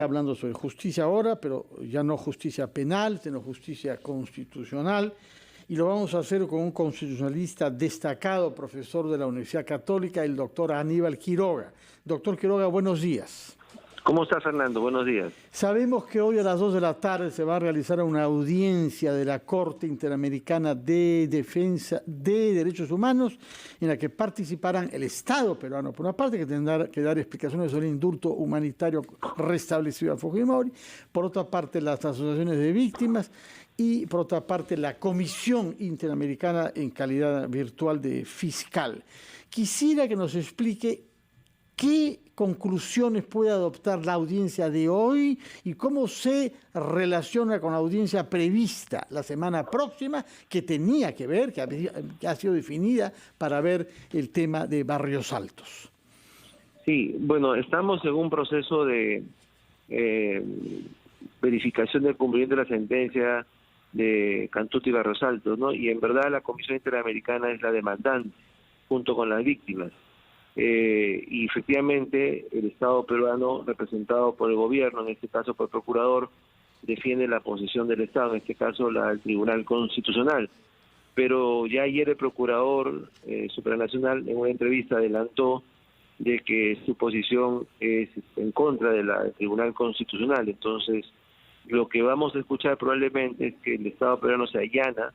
Hablando sobre justicia ahora, pero ya no justicia penal, sino justicia constitucional. Y lo vamos a hacer con un constitucionalista destacado, profesor de la Universidad Católica, el doctor Aníbal Quiroga. Doctor Quiroga, buenos días. ¿Cómo está, Fernando? Buenos días. Sabemos que hoy a las 2 de la tarde se va a realizar una audiencia de la Corte Interamericana de Defensa de Derechos Humanos, en la que participarán el Estado peruano, por una parte, que tendrá que dar explicaciones sobre el indulto humanitario restablecido a Fujimori, por otra parte, las asociaciones de víctimas, y por otra parte, la Comisión Interamericana en calidad virtual de fiscal. Quisiera que nos explique ¿qué conclusiones puede adoptar la audiencia de hoy y cómo se relaciona con la audiencia prevista la semana próxima, que tenía que ver, que ha sido definida para ver el tema de Barrios Altos? Sí, bueno, estamos en un proceso de verificación del cumplimiento de la sentencia de Cantuto y Barrios Altos, ¿no? Y en verdad la Comisión Interamericana es la demandante, junto con las víctimas. Y efectivamente el Estado peruano, representado por el gobierno, en este caso por el procurador, defiende la posición del Estado, en este caso el Tribunal Constitucional. Pero ya ayer el procurador supranacional en una entrevista adelantó de que su posición es en contra del Tribunal Constitucional. Entonces, lo que vamos a escuchar probablemente es que el Estado peruano se allana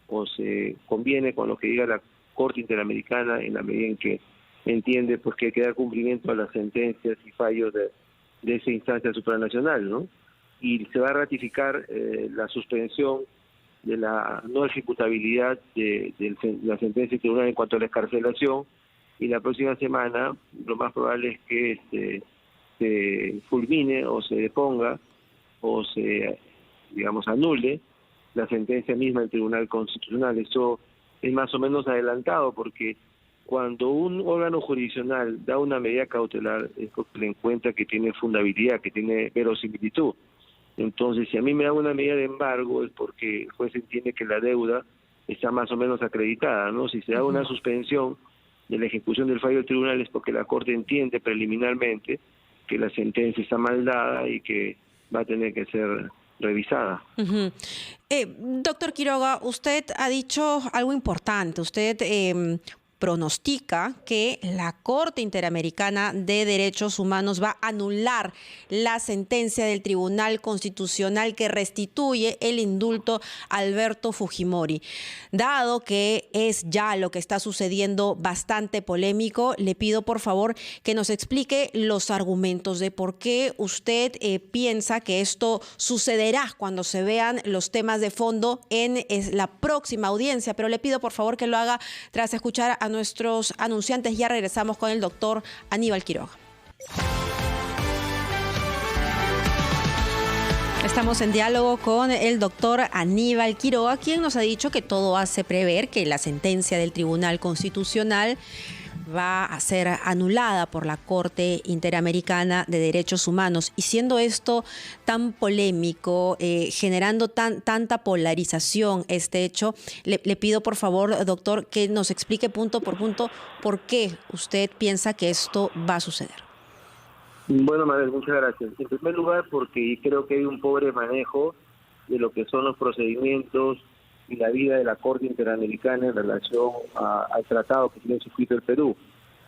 o se conviene con lo que diga la Corte Interamericana en la medida en que entiende pues que hay que dar cumplimiento a las sentencias y fallos de esa instancia supranacional, ¿no? Y se va a ratificar la suspensión de la no ejecutabilidad de la sentencia del tribunal en cuanto a la excarcelación, y la próxima semana lo más probable es que se fulmine o se deponga o se, digamos, anule la sentencia misma del Tribunal Constitucional. Eso es más o menos adelantado porque cuando un órgano jurisdiccional da una medida cautelar es porque le encuentra que tiene fundabilidad, que tiene verosimilitud. Entonces, si a mí me dan una medida de embargo es porque el juez entiende que la deuda está más o menos acreditada, ¿no? Si se da una suspensión de la ejecución del fallo del tribunal es porque la Corte entiende preliminarmente que la sentencia está mal dada y que va a tener que ser revisada. Doctor Quiroga, usted ha dicho algo importante. Usted pronostica que la Corte Interamericana de Derechos Humanos va a anular la sentencia del Tribunal Constitucional que restituye el indulto a Alberto Fujimori. Dado que es ya lo que está sucediendo bastante polémico, le pido por favor que nos explique los argumentos de por qué usted piensa que esto sucederá cuando se vean los temas de fondo en la próxima audiencia, pero le pido por favor que lo haga tras escuchar a nuestros anunciantes. Ya regresamos con el doctor Aníbal Quiroga. Estamos en diálogo con el doctor Aníbal Quiroga, quien nos ha dicho que todo hace prever que la sentencia del Tribunal Constitucional va a ser anulada por la Corte Interamericana de Derechos Humanos. Y siendo esto tan polémico, generando tanta polarización este hecho, le pido por favor, doctor, que nos explique punto por punto por qué usted piensa que esto va a suceder. Bueno, Mabel, muchas gracias. En primer lugar, porque creo que hay un pobre manejo de lo que son los procedimientos y la vida de la Corte Interamericana en relación al tratado que tiene suscrito el Perú.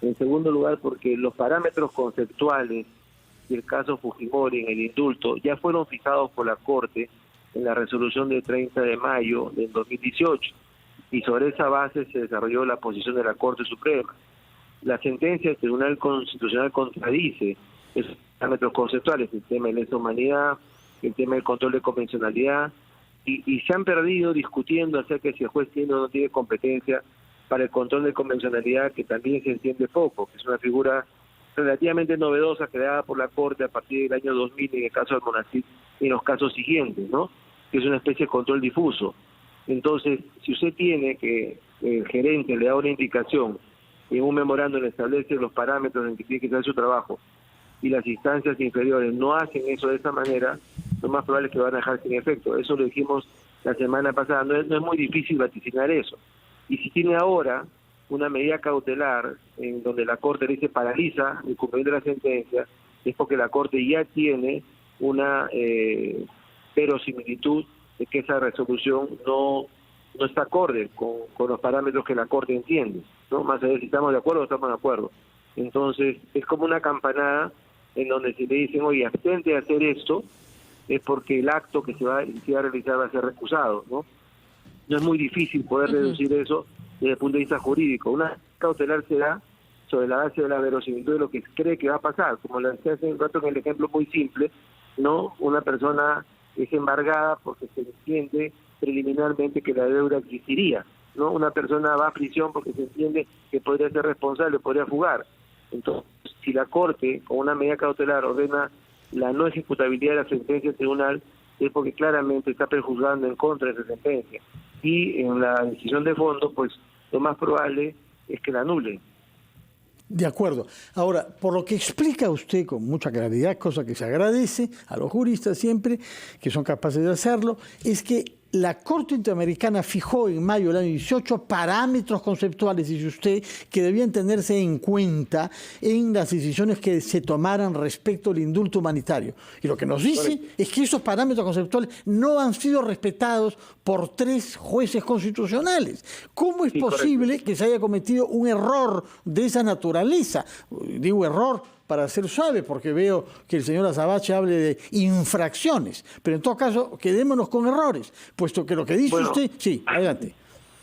En segundo lugar, porque los parámetros conceptuales del caso Fujimori en el indulto ya fueron fijados por la Corte en la resolución del 30 de mayo del 2018, y sobre esa base se desarrolló la posición de la Corte Suprema. La sentencia del Tribunal Constitucional contradice esos parámetros conceptuales, el tema de lesa humanidad, el tema del control de convencionalidad, y se han perdido discutiendo acerca de si el juez tiene o no tiene competencia para el control de convencionalidad, que también se entiende poco, que es una figura relativamente novedosa creada por la Corte a partir del año 2000 en el caso del Monacid y en los casos siguientes, ¿no? Que es una especie de control difuso. Entonces, si usted tiene que el gerente le da una indicación y en un memorando le establece los parámetros en que tiene que hacer su trabajo y las instancias inferiores no hacen eso de esa manera, lo más probable es que van a dejar sin efecto. Eso lo dijimos la semana pasada, no es muy difícil vaticinar eso. Y si tiene ahora una medida cautelar en donde la Corte le dice paraliza el cumplimiento de la sentencia, es porque la Corte ya tiene una verosimilitud de que esa resolución no está acorde con los parámetros que la Corte entiende, ¿no? Más allá de si estamos de acuerdo o estamos de acuerdo. Entonces, es como una campanada en donde si le dicen, oye, abstente de hacer esto, es porque el acto que se va a realizar va a ser recusado, ¿no? No es muy difícil poder deducir eso desde el punto de vista jurídico. Una cautelar se da sobre la base de la verosimilitud de lo que cree que va a pasar, como lo decía hace un rato en el ejemplo muy simple, ¿no? Una persona es embargada porque se entiende preliminarmente que la deuda existiría, ¿no? Una persona va a prisión porque se entiende que podría ser responsable, podría fugar. Entonces, si la Corte, con una medida cautelar, ordena la no ejecutabilidad de la sentencia del tribunal, es porque claramente está prejuzgando en contra de esa sentencia. Y en la decisión de fondo, pues lo más probable es que la anulen. De acuerdo. Ahora, por lo que explica usted con mucha claridad, cosa que se agradece a los juristas siempre, que son capaces de hacerlo, es que la Corte Interamericana fijó en mayo del año 18 parámetros conceptuales, dice usted, que debían tenerse en cuenta en las decisiones que se tomaran respecto al indulto humanitario. Y lo que nos dice es que esos parámetros conceptuales no han sido respetados por 3 jueces constitucionales. ¿Cómo es posible que se haya cometido un error de esa naturaleza? Digo error para ser suave, porque veo que el señor Azabache hable de infracciones, pero en todo caso, quedémonos con errores, puesto que lo que dice usted... Sí, adelante.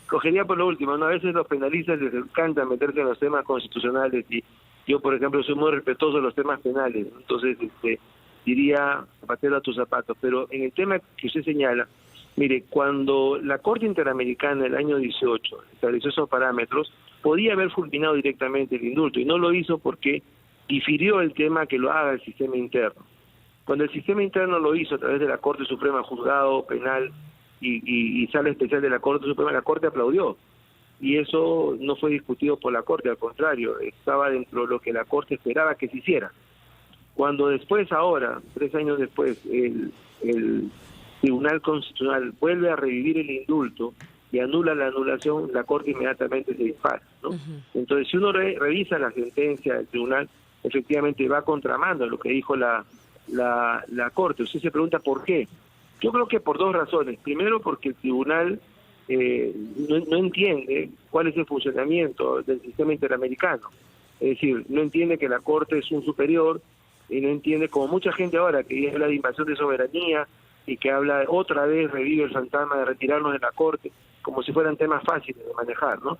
Cogería por lo último, ¿no? A veces los penalistas les encanta meterse en los temas constitucionales y yo, por ejemplo, soy muy respetuoso de los temas penales, entonces diría, zapatero a tus zapatos, pero en el tema que usted señala, mire, cuando la Corte Interamericana el año 18 estableció esos parámetros, podía haber fulminado directamente el indulto y no lo hizo porque difirió el tema que lo haga el sistema interno. Cuando el sistema interno lo hizo a través de la Corte Suprema, juzgado penal y sala especial de la Corte Suprema, la Corte aplaudió. Y eso no fue discutido por la Corte, al contrario, estaba dentro de lo que la Corte esperaba que se hiciera. Cuando después, ahora, 3 años después, el Tribunal Constitucional vuelve a revivir el indulto y anula la anulación, la Corte inmediatamente se dispara, ¿no? Entonces, si uno revisa la sentencia del Tribunal, efectivamente va contramando lo que dijo la Corte. Usted se pregunta por qué. Yo creo que por 2 razones. Primero, porque el Tribunal no entiende cuál es el funcionamiento del sistema interamericano. Es decir, no entiende que la Corte es un superior, y no entiende, como mucha gente ahora que habla de invasión de soberanía y que habla otra vez, revive el fantasma de retirarnos de la Corte, como si fueran temas fáciles de manejar, ¿no?